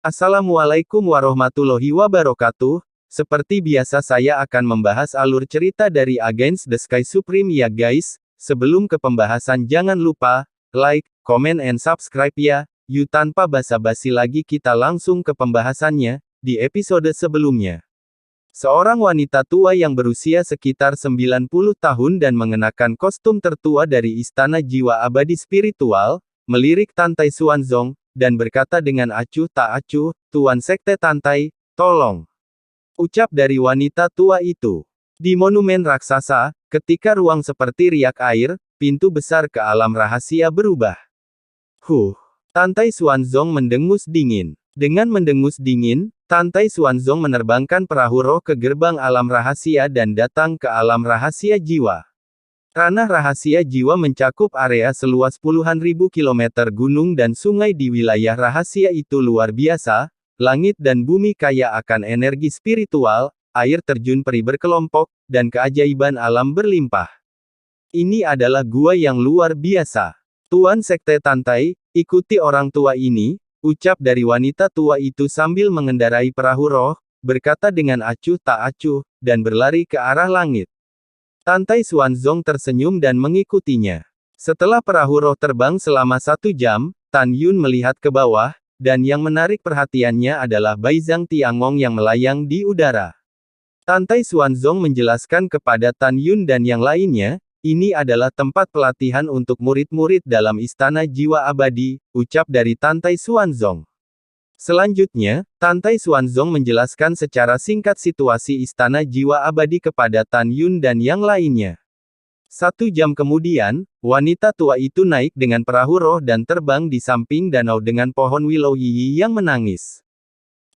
Assalamualaikum warahmatullahi wabarakatuh. Seperti biasa saya akan membahas alur cerita dari Against the Sky Supreme ya guys. Sebelum ke pembahasan jangan lupa, like, comment and subscribe ya. Yuk tanpa basa-basi lagi kita langsung ke pembahasannya, di episode sebelumnya. Seorang wanita tua yang berusia sekitar 90 tahun dan mengenakan kostum tertua dari Istana Jiwa Abadi Spiritual, melirik Tantai Xuanzong, dan berkata dengan acuh tak acuh, "Tuan Sekte Tantai, tolong." Ucap dari wanita tua itu. Di monumen raksasa, ketika ruang seperti riak air, pintu besar ke alam rahasia berubah. Tantai Xuanzong mendengus dingin. Dengan mendengus dingin, Tantai Xuanzong menerbangkan perahu roh ke gerbang alam rahasia dan datang ke alam rahasia jiwa. Ranah rahasia jiwa mencakup area seluas puluhan ribu kilometer gunung dan sungai di wilayah rahasia itu luar biasa, langit dan bumi kaya akan energi spiritual, air terjun peri berkelompok, dan keajaiban alam berlimpah. Ini adalah gua yang luar biasa. Tuan Sekte Tantai, ikuti orang tua ini, ucap dari wanita tua itu sambil mengendarai perahu roh, berkata dengan acuh tak acuh, dan berlari ke arah langit. Tantai Xuanzong tersenyum dan mengikutinya. Setelah perahu roh terbang selama 1 jam, Tan Yun melihat ke bawah, dan yang menarik perhatiannya adalah Baizhang Tiangong yang melayang di udara. Tantai Xuanzong menjelaskan kepada Tan Yun dan yang lainnya, ini adalah tempat pelatihan untuk murid-murid dalam Istana Jiwa Abadi, ucap dari Tantai Xuanzong. Selanjutnya, Tantai Xuanzong menjelaskan secara singkat situasi Istana Jiwa Abadi kepada Tan Yun dan yang lainnya. 1 jam kemudian, wanita tua itu naik dengan perahu roh dan terbang di samping danau dengan pohon willow yiyi yang menangis.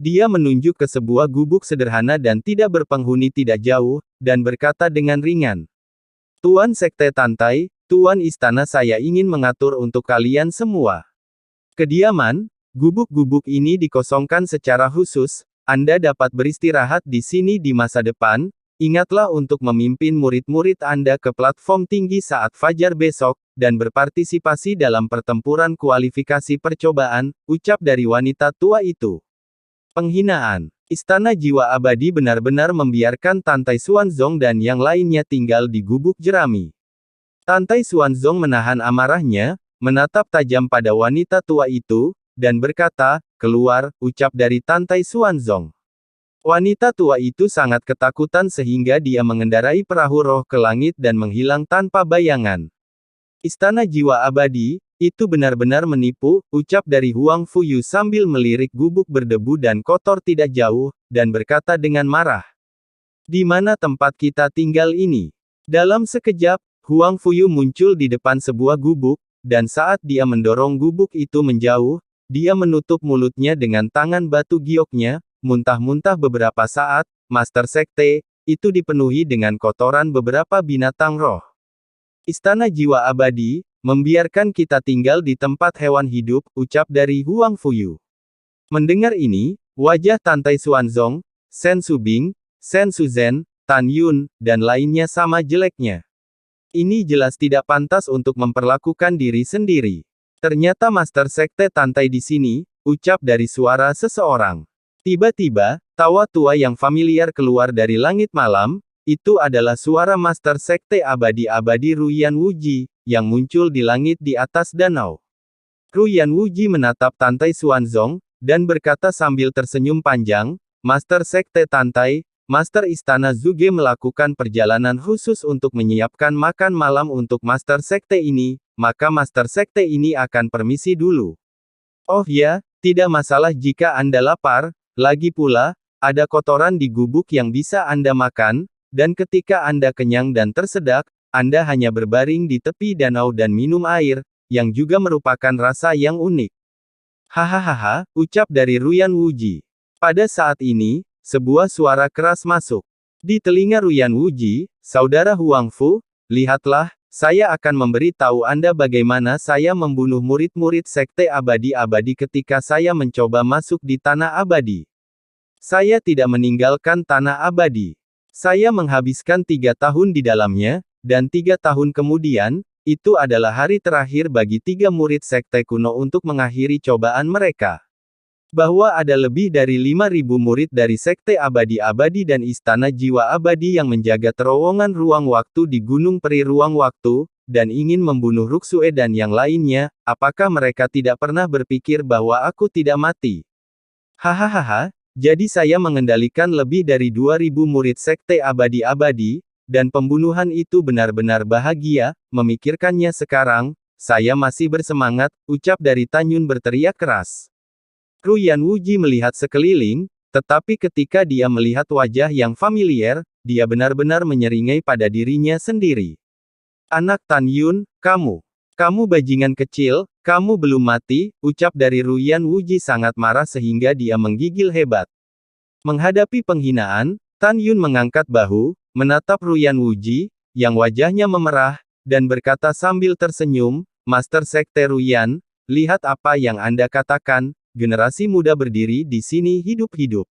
Dia menunjuk ke sebuah gubuk sederhana dan tidak berpenghuni tidak jauh, dan berkata dengan ringan. "Tuan Sekte Tantai, Tuan Istana saya ingin mengatur untuk kalian semua. Kediaman, gubuk-gubuk ini dikosongkan secara khusus, Anda dapat beristirahat di sini di masa depan, ingatlah untuk memimpin murid-murid Anda ke platform tinggi saat fajar besok, dan berpartisipasi dalam pertempuran kualifikasi percobaan," ucap dari wanita tua itu. Penghinaan. Istana Jiwa Abadi benar-benar membiarkan Tantai Xuanzong dan yang lainnya tinggal di gubuk jerami. Tantai Xuanzong menahan amarahnya, menatap tajam pada wanita tua itu, dan berkata, "Keluar," ucap dari Tantai Xuanzong. Wanita tua itu sangat ketakutan sehingga dia mengendarai perahu roh ke langit dan menghilang tanpa bayangan. Istana Jiwa Abadi, itu benar-benar menipu, ucap dari Huang Fuyu sambil melirik gubuk berdebu dan kotor tidak jauh, dan berkata dengan marah. "Di mana tempat kita tinggal ini?" Dalam sekejap, Huang Fuyu muncul di depan sebuah gubuk, dan saat dia mendorong gubuk itu menjauh, dia menutup mulutnya dengan tangan batu gioknya, muntah-muntah beberapa saat, Master Sekte, itu dipenuhi dengan kotoran beberapa binatang roh. Istana Jiwa Abadi, membiarkan kita tinggal di tempat hewan hidup, ucap dari Huang Fuyu. Mendengar ini, wajah Tantai Xuanzong, Shen Subing, Shen Suzhen, Tan Yun, dan lainnya sama jeleknya. Ini jelas tidak pantas untuk memperlakukan diri sendiri. Ternyata Master Sekte Tantai di sini, ucap dari suara seseorang. Tiba-tiba, tawa tua yang familiar keluar dari langit malam, itu adalah suara Master Sekte Abadi-Abadi Ruyan Wuji, yang muncul di langit di atas danau. Ruyan Wuji menatap Tantai Xuanzong, dan berkata sambil tersenyum panjang, "Master Sekte Tantai, Master Istana Zuge melakukan perjalanan khusus untuk menyiapkan makan malam untuk Master Sekte ini, maka Master Sekte ini akan permisi dulu." "Oh ya, tidak masalah jika Anda lapar, lagi pula, ada kotoran di gubuk yang bisa Anda makan, dan ketika Anda kenyang dan tersedak, Anda hanya berbaring di tepi danau dan minum air, yang juga merupakan rasa yang unik." "Hahaha," ucap dari Ruyan Wuji. Pada saat ini, sebuah suara keras masuk. Di telinga Ruyan Wuji, "Saudara Huang Fu, lihatlah, saya akan memberi tahu Anda bagaimana saya membunuh murid-murid Sekte Abadi-Abadi ketika saya mencoba masuk di Tanah Abadi. Saya tidak meninggalkan Tanah Abadi. Saya menghabiskan 3 tahun di dalamnya, dan 3 tahun kemudian, itu adalah hari terakhir bagi 3 murid sekte kuno untuk mengakhiri cobaan mereka. Bahwa ada lebih dari 5.000 murid dari Sekte Abadi-Abadi dan Istana Jiwa Abadi yang menjaga terowongan ruang waktu di Gunung Peri Ruang Waktu, dan ingin membunuh Ruksue dan yang lainnya, apakah mereka tidak pernah berpikir bahwa aku tidak mati? Hahaha, jadi saya mengendalikan lebih dari 2.000 murid Sekte Abadi-Abadi, dan pembunuhan itu benar-benar bahagia, memikirkannya sekarang, saya masih bersemangat, ucap dari Tanyun berteriak keras. Ruyan Wuji melihat sekeliling, tetapi ketika dia melihat wajah yang familiar, dia benar-benar menyeringai pada dirinya sendiri. Anak Tanyun, kamu bajingan kecil, kamu belum mati, ucap dari Ruyan Wuji sangat marah sehingga dia menggigil hebat. Menghadapi penghinaan, Tanyun mengangkat bahu, menatap Ruyan Wuji, yang wajahnya memerah, dan berkata sambil tersenyum, Master Sekte Ruyan, lihat apa yang Anda katakan, generasi muda berdiri di sini hidup-hidup.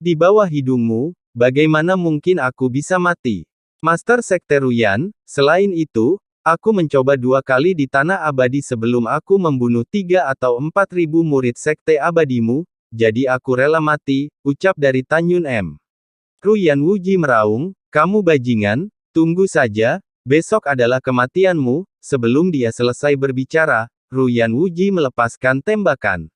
Di bawah hidungmu, bagaimana mungkin aku bisa mati? Master Sekte Ruyan, selain itu, aku mencoba 2 kali di Tanah Abadi sebelum aku membunuh 3 atau 4.000 murid Sekte Abadimu, jadi aku rela mati, ucap dari Tanyun M. Ruyan Wuji meraung, kamu bajingan, tunggu saja, besok adalah kematianmu. Sebelum dia selesai berbicara, Ruyan Wuji melepaskan tembakan.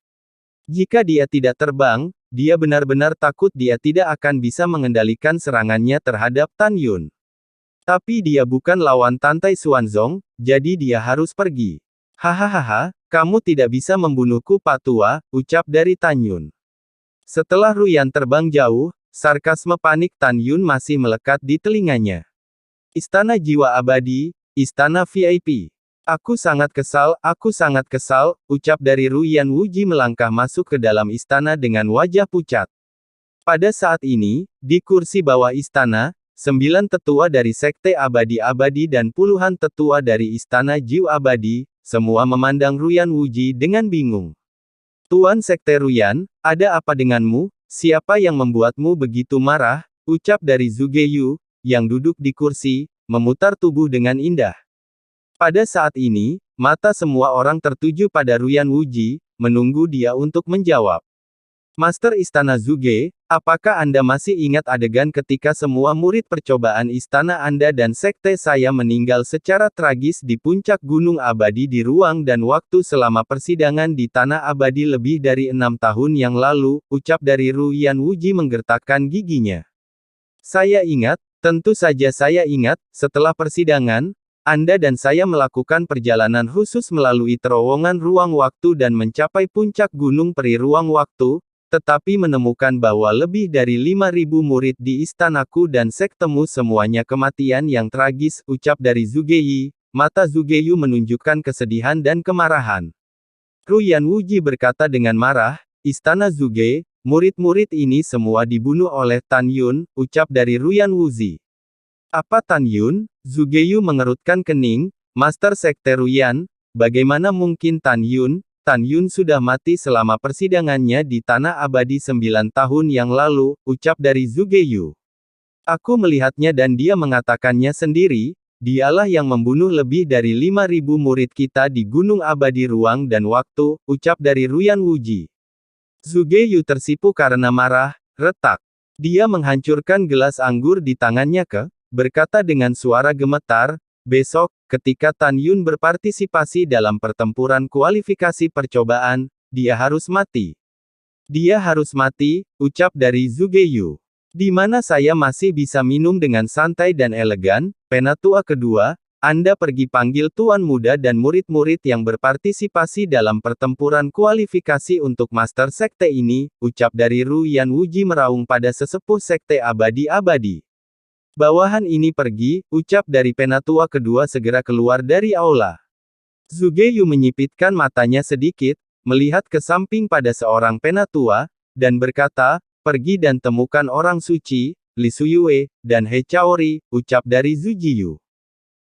Jika dia tidak terbang, dia benar-benar takut dia tidak akan bisa mengendalikan serangannya terhadap Tanyun. Tapi dia bukan lawan Tantai Xuanzong, jadi dia harus pergi. Hahaha, kamu tidak bisa membunuhku Pak Tua, ucap dari Tanyun. Setelah Ruyan terbang jauh, sarkasme panik Tanyun masih melekat di telinganya. Istana Jiwa Abadi, Istana VIP. Aku sangat kesal, ucap dari Ruyan Wuji melangkah masuk ke dalam istana dengan wajah pucat. Pada saat ini, di kursi bawah istana, 9 tetua dari Sekte Abadi-Abadi dan puluhan tetua dari Istana Jiwa Abadi, semua memandang Ruyan Wuji dengan bingung. Tuan Sekte Ruyan, ada apa denganmu? Siapa yang membuatmu begitu marah? Ucap dari Zugeyu, yang duduk di kursi, memutar tubuh dengan indah. Pada saat ini, mata semua orang tertuju pada Ruyan Wuji, menunggu dia untuk menjawab. Master Istana Zuge, apakah Anda masih ingat adegan ketika semua murid percobaan istana Anda dan sekte saya meninggal secara tragis di puncak Gunung Abadi di ruang dan waktu selama persidangan di Tanah Abadi lebih dari 6 tahun yang lalu, ucap dari Ruyan Wuji menggertakkan giginya. Saya ingat, tentu saja saya ingat, setelah persidangan, Anda dan saya melakukan perjalanan khusus melalui terowongan ruang waktu dan mencapai puncak Gunung Peri Ruang Waktu, tetapi menemukan bahwa lebih dari 5.000 murid di istanaku dan sektemu semuanya kematian yang tragis, ucap dari Zugeyi. Mata Zugeyu menunjukkan kesedihan dan kemarahan. Ruyan Wuji berkata dengan marah, Istana Zuge, murid-murid ini semua dibunuh oleh Tanyun, ucap dari Ruyan Wuji. Apa Tanyun? Zugeyu mengerutkan kening, Master Sekte Ruyan, bagaimana mungkin Tanyun? Tanyun sudah mati selama persidangannya di Tanah Abadi 9 tahun yang lalu, ucap dari Zugeyu. Aku melihatnya dan dia mengatakannya sendiri, dialah yang membunuh lebih dari 5.000 murid kita di Gunung Abadi Ruang dan Waktu, ucap dari Ruyan Wuji. Zugeyu tersipu karena marah, retak. Dia menghancurkan gelas anggur di tangannya berkata dengan suara gemetar, besok, ketika Tanyun berpartisipasi dalam pertempuran kualifikasi percobaan, dia harus mati. Dia harus mati, ucap dari Zugeyu. Di mana saya masih bisa minum dengan santai dan elegan, penatua kedua, Anda pergi panggil tuan muda dan murid-murid yang berpartisipasi dalam pertempuran kualifikasi untuk Master Sekte ini, ucap dari Ruyan Wuji meraung pada sesepuh Sekte Abadi-Abadi. Bawahan ini pergi, ucap dari penatua kedua segera keluar dari aula. Zugeyu menyipitkan matanya sedikit, melihat ke samping pada seorang penatua, dan berkata, pergi dan temukan orang suci, Li Suyue, dan He Chaori, ucap dari Zujiyu.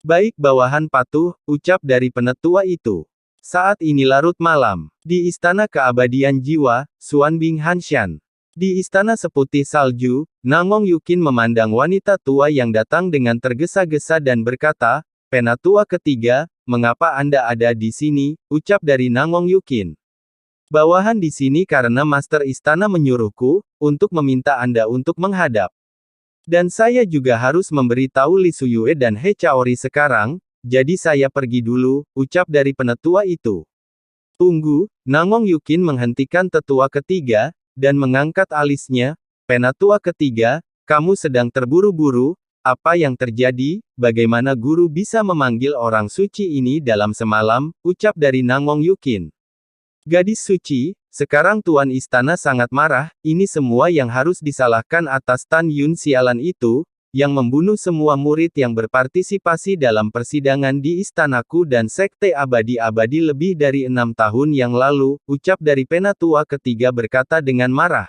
Baik bawahan patuh, ucap dari penatua itu. Saat ini larut malam. Di Istana Keabadian Jiwa, Xuanbing Hanshan. Di Istana Seputih Salju, Nangong Yukin memandang wanita tua yang datang dengan tergesa-gesa dan berkata, Penatua ketiga, mengapa Anda ada di sini, ucap dari Nangong Yukin. Bawahan di sini karena Master Istana menyuruhku, untuk meminta Anda untuk menghadap. Dan saya juga harus memberitahu Li Suyue dan He Chaori sekarang, jadi saya pergi dulu, ucap dari penetua itu. Tunggu, Nangong Yukin menghentikan tetua ketiga, dan mengangkat alisnya. Penatua ketiga, kamu sedang terburu-buru, apa yang terjadi, bagaimana guru bisa memanggil orang suci ini dalam semalam, ucap dari Nangong Yukin. Gadis suci, sekarang Tuan Istana sangat marah, ini semua yang harus disalahkan atas Tan Yun sialan itu, yang membunuh semua murid yang berpartisipasi dalam persidangan di istanaku dan sekte abadi-abadi lebih dari 6 tahun yang lalu, ucap dari penatua ketiga berkata dengan marah.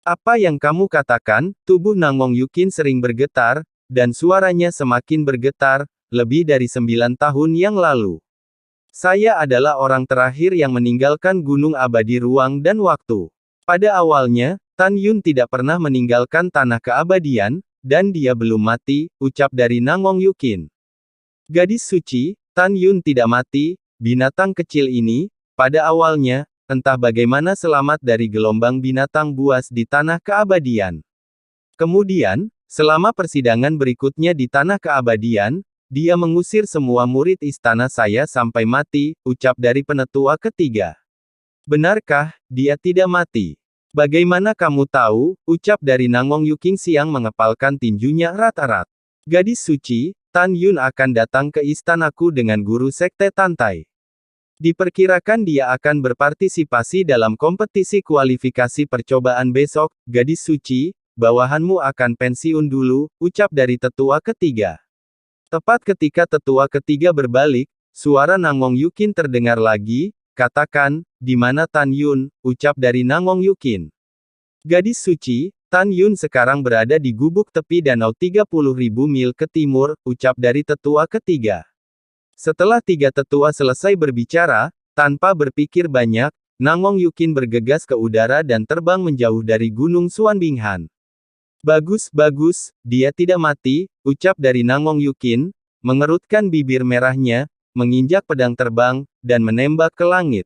Apa yang kamu katakan? Tubuh Nangong Yukin sering bergetar, dan suaranya semakin bergetar, lebih dari 9 tahun yang lalu. Saya adalah orang terakhir yang meninggalkan Gunung Abadi Ruang dan Waktu. Pada awalnya, Tan Yun tidak pernah meninggalkan tanah keabadian, dan dia belum mati, ucap dari Nangong Yukin. Gadis suci, Tan Yun tidak mati, binatang kecil ini, pada awalnya, entah bagaimana selamat dari gelombang binatang buas di tanah keabadian. Kemudian, selama persidangan berikutnya di tanah keabadian, dia mengusir semua murid istana saya sampai mati, ucap dari penetua ketiga. Benarkah, dia tidak mati? Bagaimana kamu tahu, ucap dari Nangong Yukin siang mengepalkan tinjunya erat-erat. Gadis suci, Tan Yun akan datang ke istanaku dengan guru sekte Tantai. Diperkirakan dia akan berpartisipasi dalam kompetisi kualifikasi percobaan besok, gadis suci, bawahanmu akan pensiun dulu, ucap dari tetua ketiga. Tepat ketika tetua ketiga berbalik, suara Nangong Yukin terdengar lagi, katakan, di mana Tan Yun, ucap dari Nangong Yukin. Gadis suci, Tan Yun sekarang berada di gubuk tepi danau 30.000 mil ke timur, ucap dari tetua ketiga. Setelah tiga tetua selesai berbicara, tanpa berpikir banyak, Nangong Yukin bergegas ke udara dan terbang menjauh dari Gunung Suanbinghan. Bagus, bagus, dia tidak mati, ucap dari Nangong Yukin, mengerutkan bibir merahnya, menginjak pedang terbang, dan menembak ke langit.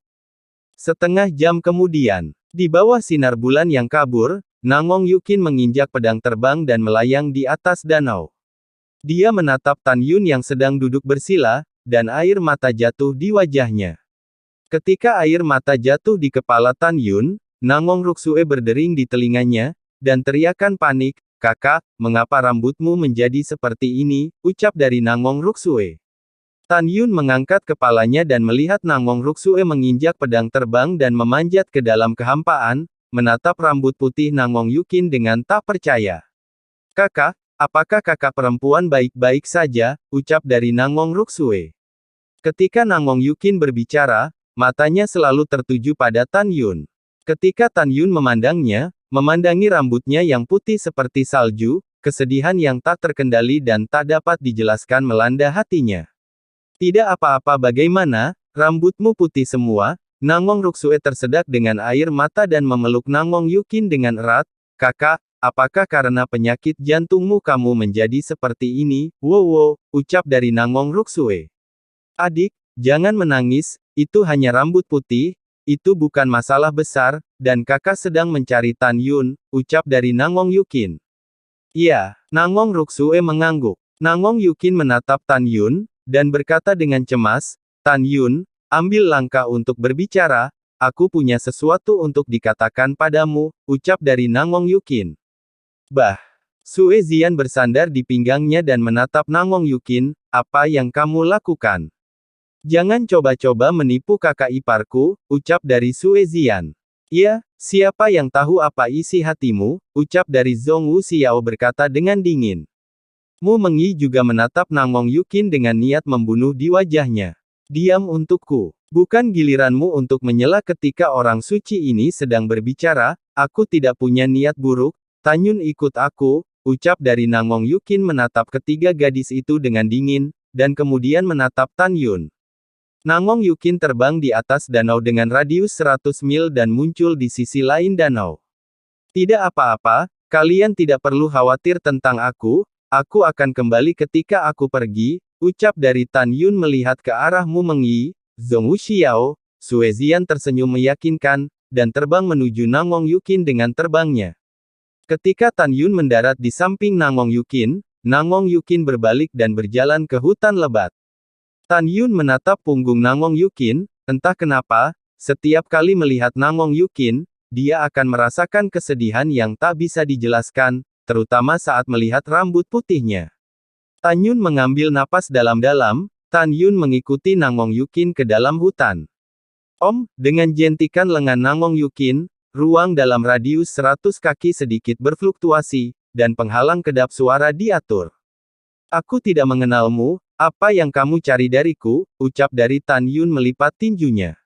Setengah jam kemudian, di bawah sinar bulan yang kabur, Nangong Yukin menginjak pedang terbang dan melayang di atas danau. Dia menatap Tan Yun yang sedang duduk bersila, dan air mata jatuh di wajahnya. Ketika air mata jatuh di kepala Tan Yun, Nangong Ruksue berdering di telinganya, dan teriakan panik, kakak, mengapa rambutmu menjadi seperti ini, ucap dari Nangong Ruksue. Tan Yun mengangkat kepalanya dan melihat Nangong Ruksue menginjak pedang terbang dan memanjat ke dalam kehampaan, menatap rambut putih Nangong Yukin dengan tak percaya. Kakak, apakah kakak perempuan baik-baik saja, ucap dari Nangong Ruksue. Ketika Nangong Yukin berbicara, matanya selalu tertuju pada Tan Yun. Ketika Tan Yun memandangnya, memandangi rambutnya yang putih seperti salju, kesedihan yang tak terkendali dan tak dapat dijelaskan melanda hatinya. Tidak apa-apa bagaimana, rambutmu putih semua, Nangong Ruksue tersedak dengan air mata dan memeluk Nangong Yukin dengan erat, kakak, apakah karena penyakit jantungmu kamu menjadi seperti ini, wow, ucap dari Nangong Ruksue. Adik, jangan menangis, itu hanya rambut putih, itu bukan masalah besar, dan kakak sedang mencari Tan Yun, ucap dari Nangong Yukin. Iya, Nangong Ruksue mengangguk. Nangong Yukin menatap Tan Yun, dan berkata dengan cemas, Tan Yun, ambil langkah untuk berbicara, aku punya sesuatu untuk dikatakan padamu, ucap dari Nangong Yukin. Bah! Sue Zian bersandar di pinggangnya dan menatap Nangong Yukin, apa yang kamu lakukan? Jangan coba-coba menipu kakak iparku, ucap dari Sue Zian. Ya, siapa yang tahu apa isi hatimu, ucap dari Zhong Wu Xiao berkata dengan dingin. Mu Mengyi juga menatap Nangong Yukin dengan niat membunuh di wajahnya. Diam untukku. Bukan giliranmu untuk menyela ketika orang suci ini sedang berbicara, aku tidak punya niat buruk, Tan Yun ikut aku, ucap dari Nangong Yukin menatap ketiga gadis itu dengan dingin, dan kemudian menatap Tan Yun. Nangong Yukin terbang di atas danau dengan radius 100 mil dan muncul di sisi lain danau. Tidak apa-apa, kalian tidak perlu khawatir tentang aku akan kembali ketika aku pergi, ucap dari Tan Yun melihat ke arah Mu Mengyi, Zhong Wu Xiao, Suezian tersenyum meyakinkan, dan terbang menuju Nangong Yukin dengan terbangnya. Ketika Tan Yun mendarat di samping Nangong Yukin berbalik dan berjalan ke hutan lebat. Tan Yun menatap punggung Nangong Yukin, entah kenapa, setiap kali melihat Nangong Yukin, dia akan merasakan kesedihan yang tak bisa dijelaskan, terutama saat melihat rambut putihnya. Tan Yun mengambil napas dalam-dalam, Tan Yun mengikuti Nangong Yukin ke dalam hutan. Dengan jentikan lengan Nangong Yukin, ruang dalam radius 100 kaki sedikit berfluktuasi, dan penghalang kedap suara diatur. Aku tidak mengenalmu, apa yang kamu cari dariku, ucap dari Tan Yun melipat tinjunya.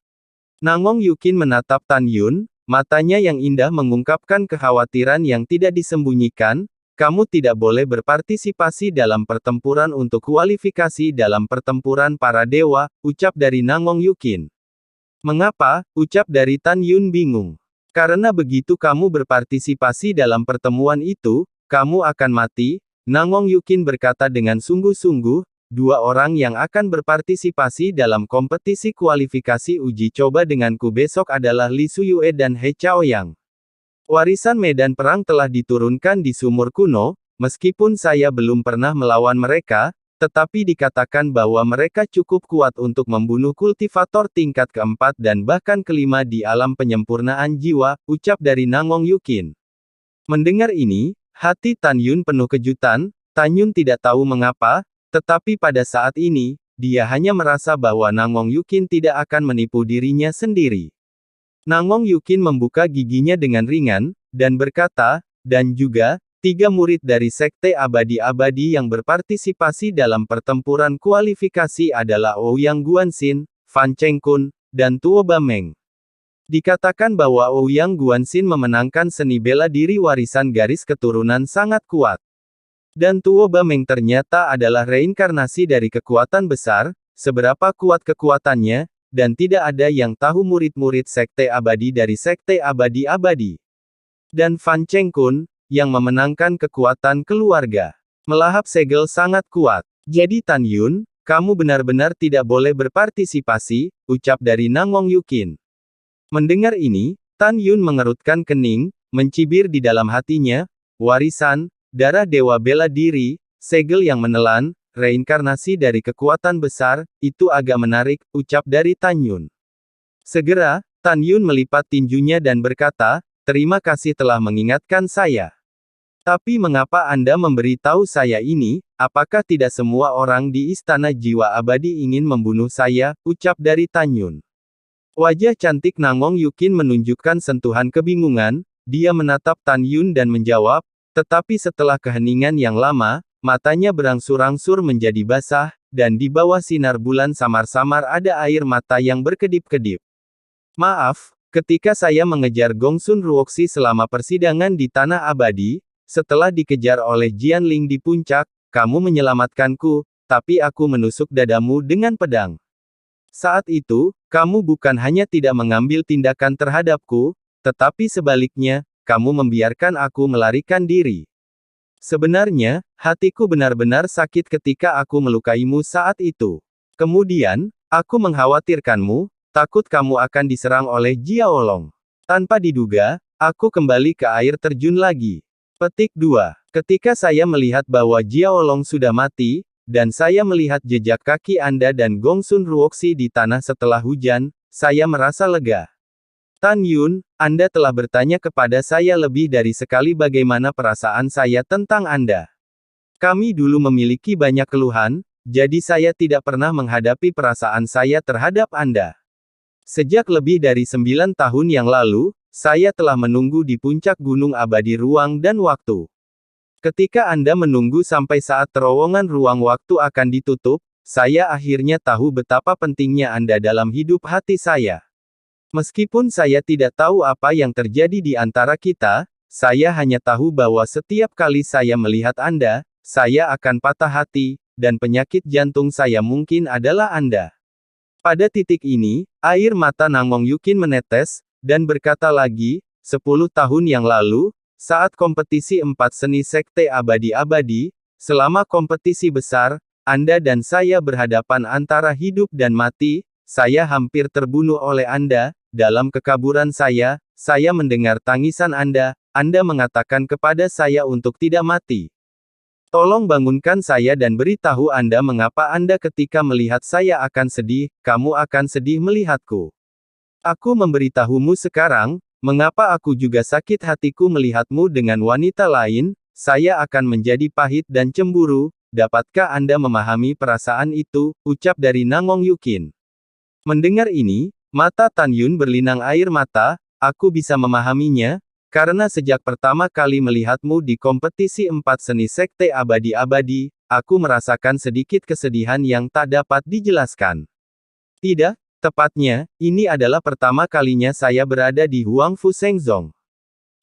Nangong Yukin menatap Tan Yun, matanya yang indah mengungkapkan kekhawatiran yang tidak disembunyikan, kamu tidak boleh berpartisipasi dalam pertempuran untuk kualifikasi dalam pertempuran para dewa, ucap dari Nangong Yukin. Mengapa, ucap dari Tan Yun bingung. Karena begitu kamu berpartisipasi dalam pertemuan itu, kamu akan mati, Nangong Yukin berkata dengan sungguh-sungguh, dua orang yang akan berpartisipasi dalam kompetisi kualifikasi uji coba denganku besok adalah Li Suyue dan He Chaoyang. Warisan medan perang telah diturunkan di sumur kuno, meskipun saya belum pernah melawan mereka, tetapi dikatakan bahwa mereka cukup kuat untuk membunuh kultivator tingkat keempat dan bahkan kelima di alam penyempurnaan jiwa, ucap dari Nangong Yukin. Mendengar ini, hati Tan Yun penuh kejutan. Tan Yun tidak tahu mengapa, tetapi pada saat ini, dia hanya merasa bahwa Nangong Yukin tidak akan menipu dirinya sendiri. Nangong Yukin membuka giginya dengan ringan, dan berkata, dan juga, 3 murid dari Sekte Abadi-Abadi yang berpartisipasi dalam pertempuran kualifikasi adalah Ouyang Guanxin, Fan Chengkun, dan Tuo Bameng. Dikatakan bahwa Ouyang Guanxin memenangkan seni bela diri warisan garis keturunan sangat kuat. Dan Tuo Bameng ternyata adalah reinkarnasi dari kekuatan besar, seberapa kuat kekuatannya, dan tidak ada yang tahu murid-murid Sekte Abadi dari Sekte Abadi-Abadi. Dan Fan Chengkun, yang memenangkan kekuatan keluarga. Melahap segel sangat kuat. Jadi Tan Yun, kamu benar-benar tidak boleh berpartisipasi, ucap dari Nangong Yukin. Mendengar ini, Tan Yun mengerutkan kening, mencibir di dalam hatinya, warisan, darah dewa bela diri, segel yang menelan, reinkarnasi dari kekuatan besar, itu agak menarik, ucap dari Tan Yun. Segera, Tan Yun melipat tinjunya dan berkata, terima kasih telah mengingatkan saya. Tapi mengapa Anda memberitahu saya ini, apakah tidak semua orang di Istana Jiwa Abadi ingin membunuh saya, ucap dari Tan Yun. Wajah cantik Nangong Yukin menunjukkan sentuhan kebingungan, dia menatap Tan Yun dan menjawab, tetapi setelah keheningan yang lama, matanya berangsur-angsur menjadi basah, dan di bawah sinar bulan samar-samar ada air mata yang berkedip-kedip. Maaf, ketika saya mengejar Gongsun Ruoxi selama persidangan di Tanah Abadi, setelah dikejar oleh Jianling di puncak, kamu menyelamatkanku, tapi aku menusuk dadamu dengan pedang. Saat itu, kamu bukan hanya tidak mengambil tindakan terhadapku, tetapi sebaliknya, kamu membiarkan aku melarikan diri. Sebenarnya, hatiku benar-benar sakit ketika aku melukaimu saat itu. Kemudian, aku mengkhawatirkanmu, takut kamu akan diserang oleh Jiaolong. Tanpa diduga, aku kembali ke air terjun lagi. Petik 2. Ketika saya melihat bahwa Jiaolong sudah mati, dan saya melihat jejak kaki Anda dan Gongsun Ruoxi di tanah setelah hujan, saya merasa lega. Tan Yun, Anda telah bertanya kepada saya lebih dari sekali bagaimana perasaan saya tentang Anda. Kami dulu memiliki banyak keluhan, jadi saya tidak pernah menghadapi perasaan saya terhadap Anda. Sejak lebih dari 9 tahun yang lalu, saya telah menunggu di puncak Gunung Abadi ruang dan waktu. Ketika Anda menunggu sampai saat terowongan ruang waktu akan ditutup, saya akhirnya tahu betapa pentingnya Anda dalam hidup hati saya. Meskipun saya tidak tahu apa yang terjadi di antara kita, saya hanya tahu bahwa setiap kali saya melihat Anda, saya akan patah hati, dan penyakit jantung saya mungkin adalah Anda. Pada titik ini, air mata Nangong Yukin menetes, dan berkata lagi, 10 tahun yang lalu, saat kompetisi 4 seni Sekte Abadi-Abadi, selama kompetisi besar, Anda dan saya berhadapan antara hidup dan mati, saya hampir terbunuh oleh Anda. Dalam kekaburan saya mendengar tangisan Anda mengatakan kepada saya untuk tidak mati. Tolong bangunkan saya dan beritahu Anda mengapa Anda ketika melihat saya akan sedih, kamu akan sedih melihatku. Aku memberitahumu sekarang, mengapa aku juga sakit hatiku melihatmu dengan wanita lain, saya akan menjadi pahit dan cemburu, dapatkah Anda memahami perasaan itu, ucap dari Nangong Yukin. Mendengar ini, mata Tan Yun berlinang air mata, aku bisa memahaminya, karena sejak pertama kali melihatmu di kompetisi 4 seni sekte abadi-abadi, aku merasakan sedikit kesedihan yang tak dapat dijelaskan. Tidak, tepatnya, ini adalah pertama kalinya saya berada di Huangfu Shengzong.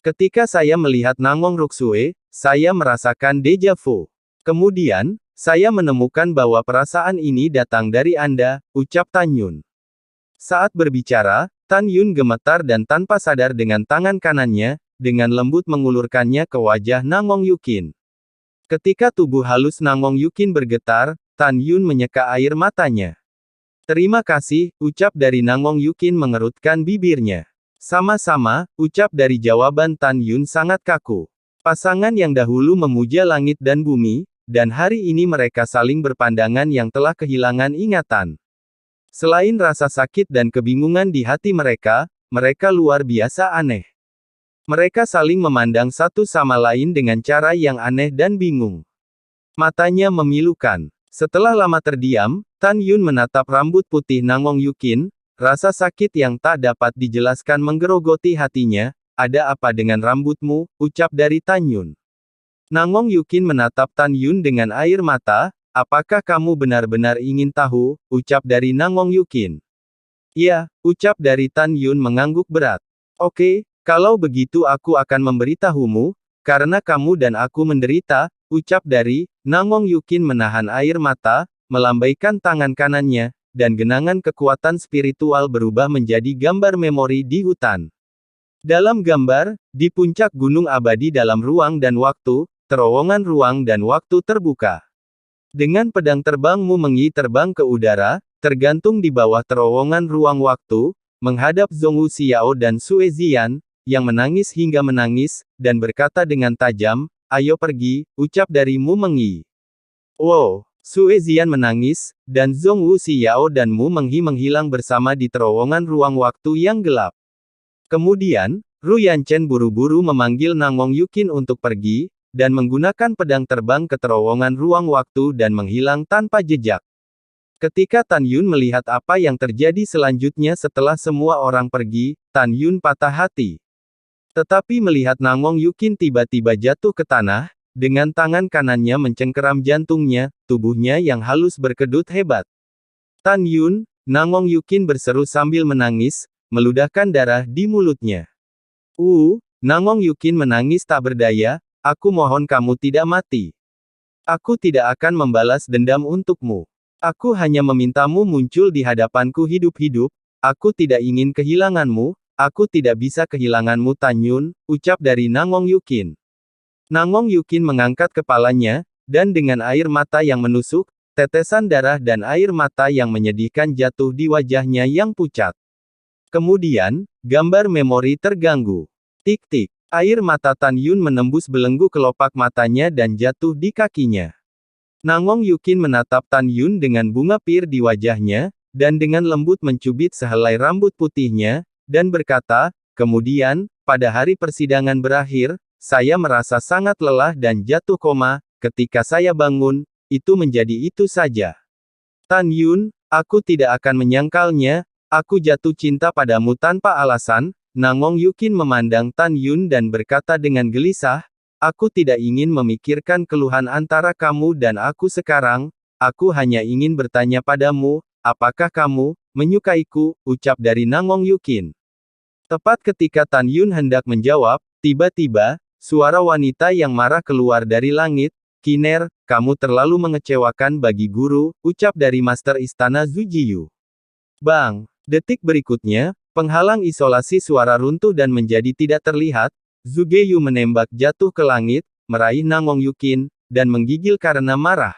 Ketika saya melihat Nangong Ruksue, saya merasakan deja vu. Kemudian, saya menemukan bahwa perasaan ini datang dari Anda, ucap Tan Yun. Saat berbicara, Tan Yun gemetar dan tanpa sadar dengan tangan kanannya, dengan lembut mengulurkannya ke wajah Nangong Yukin. Ketika tubuh halus Nangong Yukin bergetar, Tan Yun menyeka air matanya. Terima kasih, ucap dari Nangong Yukin mengerutkan bibirnya. Sama-sama, ucap dari jawaban Tan Yun sangat kaku. Pasangan yang dahulu memuja langit dan bumi, dan hari ini mereka saling berpandangan yang telah kehilangan ingatan. Selain rasa sakit dan kebingungan di hati mereka luar biasa aneh. Mereka saling memandang satu sama lain dengan cara yang aneh dan bingung. Matanya memilukan. Setelah lama terdiam, Tan Yun menatap rambut putih Nangong Yukin, rasa sakit yang tak dapat dijelaskan menggerogoti hatinya. Ada apa dengan rambutmu, ucap dari Tan Yun. Nangong Yukin menatap Tan Yun dengan air mata. Apakah kamu benar-benar ingin tahu, ucap dari Nangong Yukin. Iya, ucap dari Tan Yun mengangguk berat. Oke, kalau begitu aku akan memberitahumu, karena kamu dan aku menderita, ucap dari Nangong Yukin menahan air mata, melambaikan tangan kanannya, dan genangan kekuatan spiritual berubah menjadi gambar memori di hutan. Dalam gambar, di puncak gunung abadi dalam ruang dan waktu, terowongan ruang dan waktu terbuka. Dengan pedang terbangmu Mengyi terbang ke udara, tergantung di bawah terowongan ruang waktu, menghadap Zhongwu Xiao dan Sue Zian, yang menangis hingga menangis, dan berkata dengan tajam, ayo pergi, ucap dari Mu Mengyi. Wow! Sue Zian menangis, dan Zhongwu Xiao dan Mu Mengyi menghilang bersama di terowongan ruang waktu yang gelap. Kemudian, Ru Yanchen buru-buru memanggil Nangong Yukin untuk pergi, dan menggunakan pedang terbang ke terowongan ruang waktu dan menghilang tanpa jejak. Ketika Tan Yun melihat apa yang terjadi selanjutnya setelah semua orang pergi, Tan Yun patah hati. Tetapi melihat Nangong Yukin tiba-tiba jatuh ke tanah, dengan tangan kanannya mencengkeram jantungnya, tubuhnya yang halus berkedut hebat. Tan Yun, Nangong Yukin berseru sambil menangis, meludahkan darah di mulutnya. Nangong Yukin menangis tak berdaya, aku mohon kamu tidak mati. Aku tidak akan membalas dendam untukmu. Aku hanya memintamu muncul di hadapanku hidup-hidup, aku tidak ingin kehilanganmu, aku tidak bisa kehilanganmu Tan Yun, ucap dari Nangong Yukin. Nangong Yukin mengangkat kepalanya, dan dengan air mata yang menusuk, tetesan darah dan air mata yang menyedihkan jatuh di wajahnya yang pucat. Kemudian, gambar memori terganggu. Tik-tik. Air mata Tan Yun menembus belenggu kelopak matanya dan jatuh di kakinya. Nangong Yukin menatap Tan Yun dengan bunga pir di wajahnya, dan dengan lembut mencubit sehelai rambut putihnya, dan berkata, kemudian, pada hari persidangan berakhir, saya merasa sangat lelah dan jatuh koma, ketika saya bangun, itu menjadi itu saja. Tan Yun, aku tidak akan menyangkalnya, aku jatuh cinta padamu tanpa alasan. Nangong Yukin memandang Tan Yun dan berkata dengan gelisah, aku tidak ingin memikirkan keluhan antara kamu dan aku sekarang, aku hanya ingin bertanya padamu, apakah kamu menyukaiku, ucap dari Nangong Yukin. Tepat ketika Tan Yun hendak menjawab, tiba-tiba, suara wanita yang marah keluar dari langit, Kiner, kamu terlalu mengecewakan bagi guru, ucap dari Master Istana Zujiyu. Bang! Detik berikutnya, penghalang isolasi suara runtuh dan menjadi tidak terlihat, Zugeyu menembak jatuh ke langit, meraih Nangong Yukin, dan menggigil karena marah.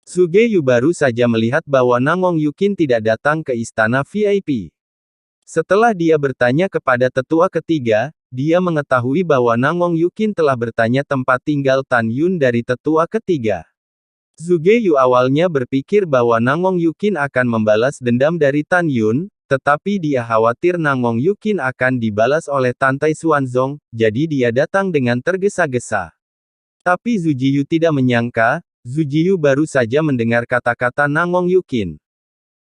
Sugeyu baru saja melihat bahwa Nangong Yukin tidak datang ke istana VIP. Setelah dia bertanya kepada tetua ketiga, dia mengetahui bahwa Nangong Yukin telah bertanya tempat tinggal Tan Yun dari tetua ketiga. Sugeyu awalnya berpikir bahwa Nangong Yukin akan membalas dendam dari Tan Yun, tetapi dia khawatir Nangong Yukin akan dibalas oleh Tantai Xuanzong, jadi dia datang dengan tergesa-gesa. Tapi Zujiyu tidak menyangka, Zujiyu baru saja mendengar kata-kata Nangong Yukin.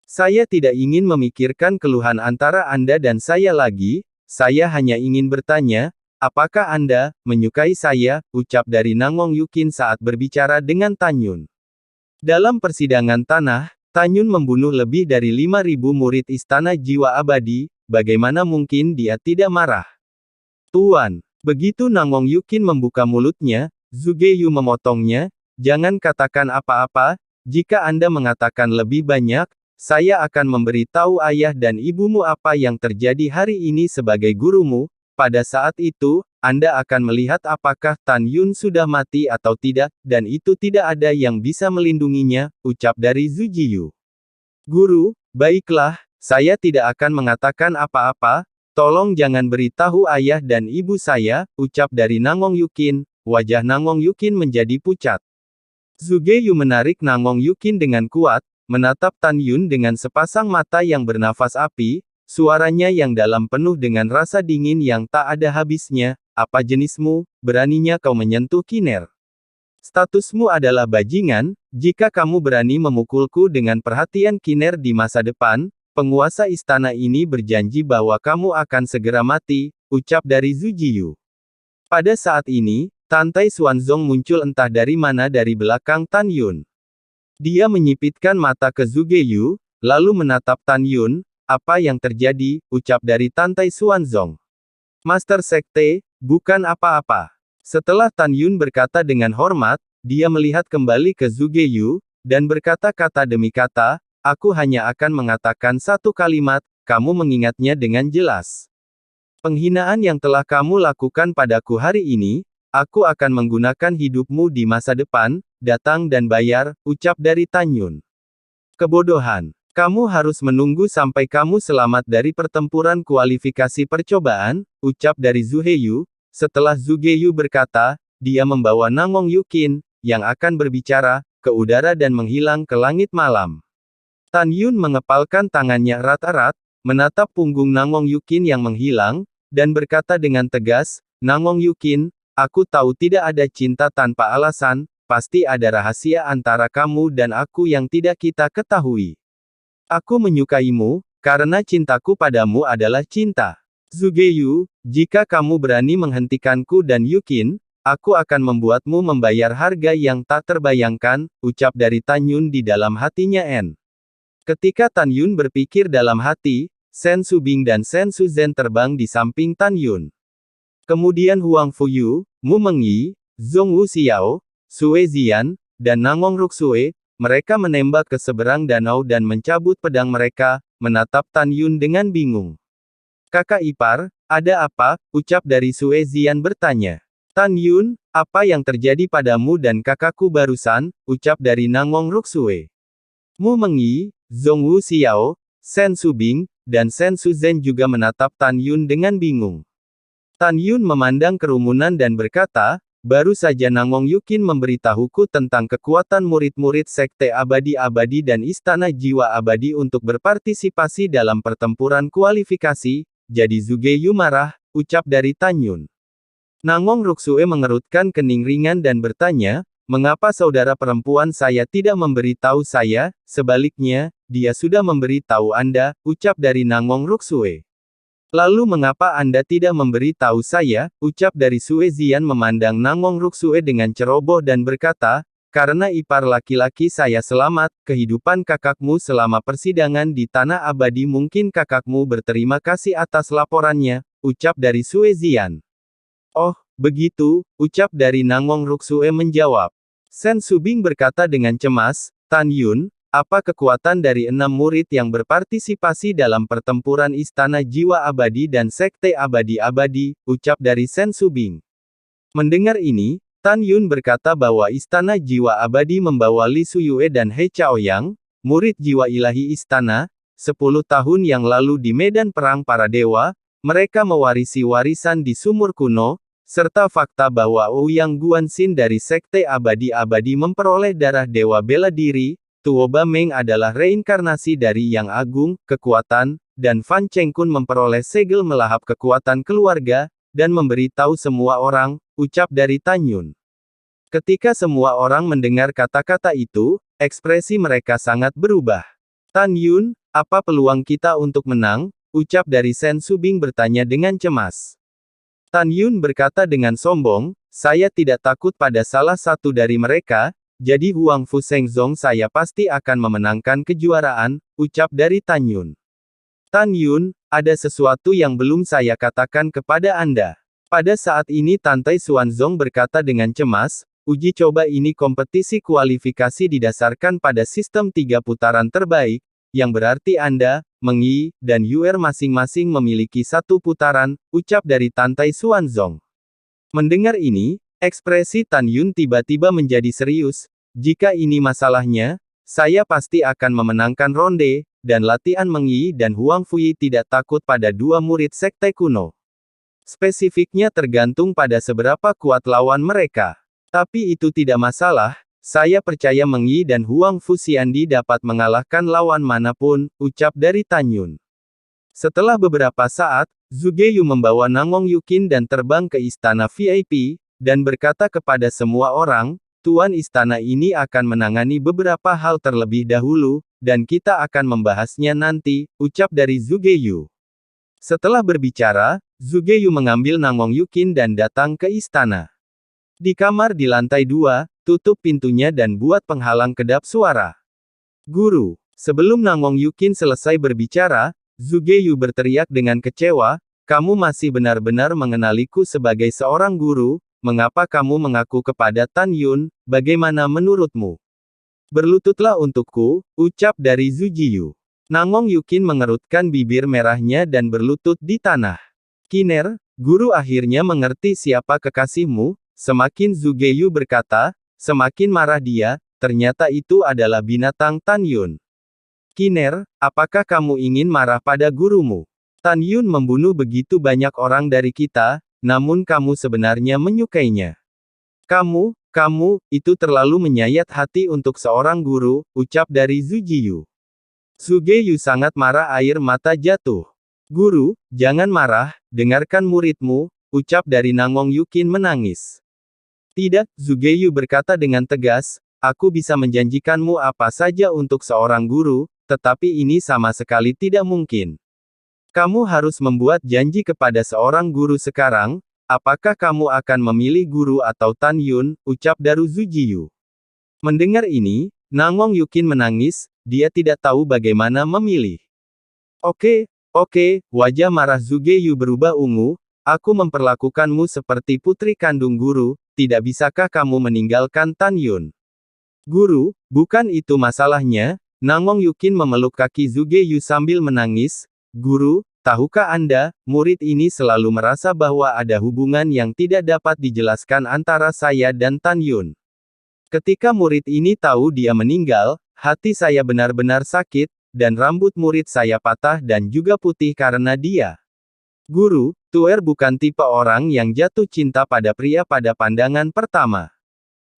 Saya tidak ingin memikirkan keluhan antara Anda dan saya lagi, saya hanya ingin bertanya, apakah Anda menyukai saya, ucap dari Nangong Yukin saat berbicara dengan Tan Yun. Dalam persidangan tanah, Tan Yun membunuh lebih dari 5.000 murid Istana Jiwa Abadi, bagaimana mungkin dia tidak marah? Tuan, begitu Nangong Yukin membuka mulutnya, Zugeyu memotongnya, jangan katakan apa-apa, jika Anda mengatakan lebih banyak, saya akan memberitahu ayah dan ibumu apa yang terjadi hari ini sebagai gurumu, pada saat itu, Anda akan melihat apakah Tan Yun sudah mati atau tidak, dan itu tidak ada yang bisa melindunginya, ucap dari Zujiyu. Guru, baiklah, saya tidak akan mengatakan apa-apa, tolong jangan beritahu ayah dan ibu saya, ucap dari Nangong Yukin, wajah Nangong Yukin menjadi pucat. Zugeyu menarik Nangong Yukin dengan kuat, menatap Tan Yun dengan sepasang mata yang bernafas api, suaranya yang dalam penuh dengan rasa dingin yang tak ada habisnya, apa jenismu, beraninya kau menyentuh Kiner. Statusmu adalah bajingan, jika kamu berani memukulku dengan perhatian Kiner di masa depan, penguasa istana ini berjanji bahwa kamu akan segera mati, ucap dari Zujiyu. Pada saat ini, Tantai Xuanzong muncul entah dari mana dari belakang Tan Yun. Dia menyipitkan mata ke Zugeyu, lalu menatap Tan Yun, apa yang terjadi, ucap dari Tantai Xuanzong. Master Sekte, bukan apa-apa. Setelah Tan Yun berkata dengan hormat, dia melihat kembali ke Zugeyu, dan berkata kata demi kata, aku hanya akan mengatakan satu kalimat, kamu mengingatnya dengan jelas. Penghinaan yang telah kamu lakukan padaku hari ini, aku akan menggunakan hidupmu di masa depan, datang dan bayar, ucap dari Tan Yun. Kebodohan. Kamu harus menunggu sampai kamu selamat dari pertempuran kualifikasi percobaan, ucap dari Zuheyu. Setelah Zugeyu berkata, dia membawa Nangong Yukin, yang akan berbicara, ke udara dan menghilang ke langit malam. Tan Yun mengepalkan tangannya erat-erat, menatap punggung Nangong Yukin yang menghilang, dan berkata dengan tegas, Nangong Yukin, aku tahu tidak ada cinta tanpa alasan, pasti ada rahasia antara kamu dan aku yang tidak kita ketahui. Aku menyukaimu, karena cintaku padamu adalah cinta. Zugeyu, jika kamu berani menghentikanku dan Yukin, aku akan membuatmu membayar harga yang tak terbayangkan, ucap dari Tan Yun di dalam hatinya N. Ketika Tan Yun berpikir dalam hati, Shen Subing dan Shen Suzhen terbang di samping Tan Yun. Kemudian Huang Fuyu, Mu Mengyi, Zhong Wuxiao, Sue Zian, dan Nangong Ruxue, mereka menembak ke seberang danau dan mencabut pedang mereka, menatap Tan Yun dengan bingung. Kakak ipar, ada apa? Ucap dari Sue Zian bertanya. Tan Yun, apa yang terjadi padamu dan kakakku barusan? Ucap dari Nangong Ruxue. Mu Mengyi, Zhong Wuxiao, Shen Subing, dan Shen Suzhen juga menatap Tan Yun dengan bingung. Tan Yun memandang kerumunan dan berkata, baru saja Nangong Yukin memberitahuku tentang kekuatan murid-murid Sekte Abadi-Abadi dan Istana Jiwa Abadi untuk berpartisipasi dalam pertempuran kualifikasi, jadi Zugeyu marah, ucap dari Tan Yun. Nangong Ruxue mengerutkan kening ringan dan bertanya, mengapa saudara perempuan saya tidak memberitahu saya, sebaliknya, dia sudah memberitahu Anda, ucap dari Nangong Ruxue. Lalu mengapa Anda tidak memberi tahu saya, ucap dari Sue Zian memandang Nangong Ruxue dengan ceroboh dan berkata, karena ipar laki-laki saya selamat, kehidupan kakakmu selama persidangan di Tanah Abadi mungkin kakakmu berterima kasih atas laporannya, ucap dari Sue Zian. Oh, begitu, ucap dari Nangong Ruxue menjawab. Shen Subing berkata dengan cemas, Tan Yun, apa kekuatan dari 6 murid yang berpartisipasi dalam pertempuran Istana Jiwa Abadi dan Sekte Abadi-Abadi, ucap dari Shen Subing. Mendengar ini, Tan Yun berkata bahwa Istana Jiwa Abadi membawa Li Suyue dan He Chaoyang, murid jiwa ilahi istana, 10 tahun yang lalu di medan perang para dewa. Mereka mewarisi warisan di sumur kuno, serta fakta bahwa Ouyang Guanxin dari Sekte Abadi-Abadi memperoleh darah dewa bela diri. Tuo Ba Meng adalah reinkarnasi dari Yang Agung, kekuatan, dan Fan Chengkun memperoleh segel melahap kekuatan keluarga, dan memberitahu semua orang, ucap dari Tan Yun. Ketika semua orang mendengar kata-kata itu, ekspresi mereka sangat berubah. Tan Yun, apa peluang kita untuk menang? Ucap dari Sen Subing bertanya dengan cemas. Tan Yun berkata dengan sombong, saya tidak takut pada salah satu dari mereka, jadi Huang Fu Shengzong saya pasti akan memenangkan kejuaraan, ucap dari Tan Yun. Tan Yun, ada sesuatu yang belum saya katakan kepada Anda. Pada saat ini Tantai Xuanzong berkata dengan cemas, uji coba ini kompetisi kualifikasi didasarkan pada sistem 3 putaran terbaik, yang berarti Anda, Meng Yi, dan Yuer masing-masing memiliki 1 putaran, ucap dari Tantai Xuanzong. Mendengar ini, ekspresi Tan Yun tiba-tiba menjadi serius. Jika ini masalahnya, saya pasti akan memenangkan ronde, dan latihan Meng Yi dan Huang Fuyi tidak takut pada 2 murid sekte kuno. Spesifiknya tergantung pada seberapa kuat lawan mereka. Tapi itu tidak masalah, saya percaya Meng Yi dan Huang Fu Xiandi dapat mengalahkan lawan manapun, ucap dari Tan Yun. Setelah beberapa saat, Zhuge Yu membawa Nangong Yukin dan terbang ke istana VIP, dan berkata kepada semua orang, Tuan istana ini akan menangani beberapa hal terlebih dahulu, dan kita akan membahasnya nanti, ucap dari Zhuge Yu. Setelah berbicara, Zhuge Yu mengambil Nangong Yukin dan datang ke istana. Di kamar di lantai 2, tutup pintunya dan buat penghalang kedap suara. Guru, sebelum Nangong Yukin selesai berbicara, Zhuge Yu berteriak dengan kecewa, kamu masih benar-benar mengenaliku sebagai seorang guru, mengapa kamu mengaku kepada Tan Yun, bagaimana menurutmu? Berlututlah untukku, ucap dari Zhuge Yu. Nangong Yukin mengerutkan bibir merahnya dan berlutut di tanah. Kiner, guru akhirnya mengerti siapa kekasihmu, semakin Zhuge Yu berkata, semakin marah dia, ternyata itu adalah binatang Tan Yun. Kiner, apakah kamu ingin marah pada gurumu? Tan Yun membunuh begitu banyak orang dari kita, namun kamu sebenarnya menyukainya. Kamu, itu terlalu menyayat hati untuk seorang guru, ucap dari Zhuge Yu. Zhuge Yu sangat marah air mata jatuh. Guru, jangan marah, dengarkan muridmu, ucap dari Nangong Yukin menangis. Tidak, Zhuge Yu berkata dengan tegas, aku bisa menjanjikanmu apa saja untuk seorang guru, tetapi ini sama sekali tidak mungkin. Kamu harus membuat janji kepada seorang guru sekarang, apakah kamu akan memilih guru atau Tan Yun, ucap dari Zhuge Yu. Mendengar ini, Nangong Yukin menangis, dia tidak tahu bagaimana memilih. Oke, wajah marah Zhuge Yu berubah ungu, aku memperlakukanmu seperti putri kandung guru, tidak bisakah kamu meninggalkan Tan Yun? Guru, bukan itu masalahnya, Nangong Yukin memeluk kaki Zhuge Yu sambil menangis, Guru, tahukah Anda, murid ini selalu merasa bahwa ada hubungan yang tidak dapat dijelaskan antara saya dan Tan Yun. Ketika murid ini tahu dia meninggal, hati saya benar-benar sakit, dan rambut murid saya patah dan juga putih karena dia. Guru, Tuer bukan tipe orang yang jatuh cinta pada pria pada pandangan pertama.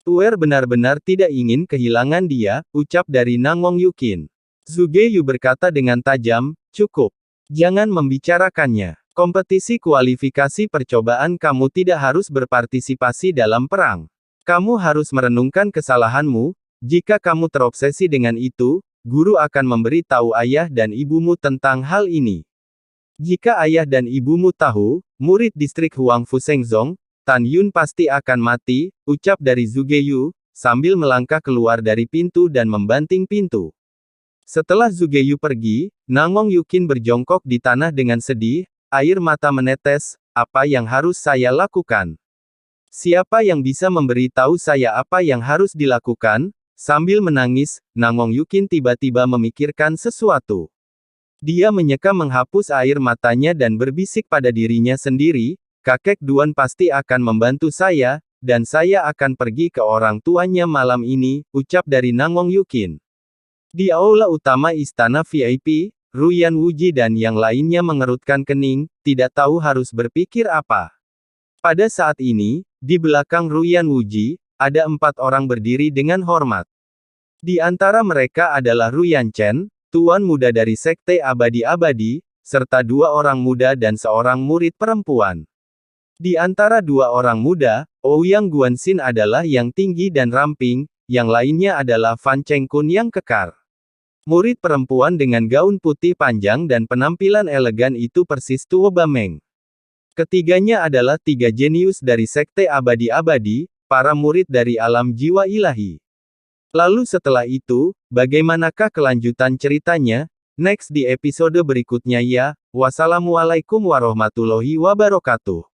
Tuer benar-benar tidak ingin kehilangan dia, ucap dari Nangong Yukin. Zhuge Yu berkata dengan tajam, cukup. Jangan membicarakannya. Kompetisi kualifikasi percobaan kamu tidak harus berpartisipasi dalam perang. Kamu harus merenungkan kesalahanmu, jika kamu terobsesi dengan itu, guru akan memberi tahu ayah dan ibumu tentang hal ini. Jika ayah dan ibumu tahu, murid distrik Huang Fu Shengzong, Tan Yun pasti akan mati, ucap dari Zhuge Yu, sambil melangkah keluar dari pintu dan membanting pintu. Setelah Zhuge Yu pergi, Nangong Yukin berjongkok di tanah dengan sedih, air mata menetes, apa yang harus saya lakukan? Siapa yang bisa memberitahu saya apa yang harus dilakukan? Sambil menangis, Nangong Yukin tiba-tiba memikirkan sesuatu. Dia menyeka menghapus air matanya dan berbisik pada dirinya sendiri, kakek Duan pasti akan membantu saya, dan saya akan pergi ke orang tuanya malam ini, ucap dari Nangong Yukin. Di aula utama istana VIP, Ruyan Wuji dan yang lainnya mengerutkan kening, tidak tahu harus berpikir apa. Pada saat ini, di belakang Ruyan Wuji, ada 4 orang berdiri dengan hormat. Di antara mereka adalah Ruyan Chen, tuan muda dari Sekte Abadi-Abadi, serta 2 orang muda dan seorang murid perempuan. Di antara 2 orang muda, Ouyang Guanxin adalah yang tinggi dan ramping, yang lainnya adalah Fan Chengkun yang kekar. Murid perempuan dengan gaun putih panjang dan penampilan elegan itu persis Tuo Bameng. Ketiganya adalah 3 jenius dari Sekte Abadi-Abadi, para murid dari alam jiwa ilahi. Lalu setelah itu, bagaimanakah kelanjutan ceritanya? Next di episode berikutnya ya. Wassalamualaikum warahmatullahi wabarakatuh.